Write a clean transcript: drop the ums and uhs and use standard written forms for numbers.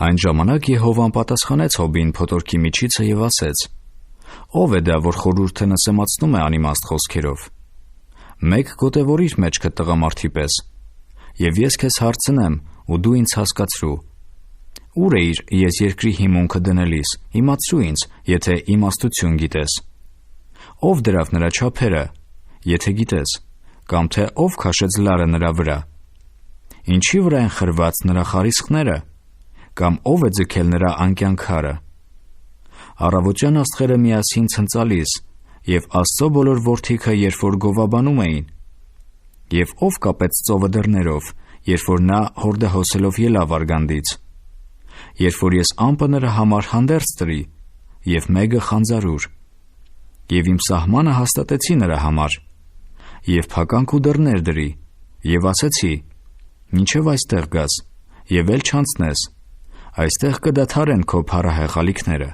Այն ժամանակ Եհովան պատասխանեց Հոբին փոթորկի միջիցը և ասեց. «Ո՞վ է դա, որ խորհուրդը նսեմացնում է անիմաստ խոսքերով։ Մեկ գոտևորիր մեջքդ տղամարդի պես, և ես քեզ հարցնեմ, ու դու ինձ հասկացրու. ուր էիր ես երկրի հիմունքը դնելիս, իմացրու ինձ, եթե իմաստություն գիտես։ Ո՞վ դրավ նրա չափերը, եթե գիտես, կամ թե ով քաշեց լարը նրա վրա։ Ինչի վրա են խրված նրա խարիսխները, կամ ով է ձգել նրա անկյան քարը։ Առավոտյան աստղերը միասին ցնծալիս, և Աստծո բոլոր որդիքը, երբ որ գովաբանում էին։ Եվ ով կապեց ծովը դռներով, երբ որ նա հորդահոսելով ելավ արգանդից։ Երբ որ ես ամպը նրա համար հանդերձ տրի, և մեգը խանձարուր, և իմ սահմանը հաստատեցի նրա համար, և փականք ու դռներ դրի, և ասեցի. մինչև այստեղ գաս, և էլ չանցնես, այստեղ կդադարեն քո փառահեղ ալիքները։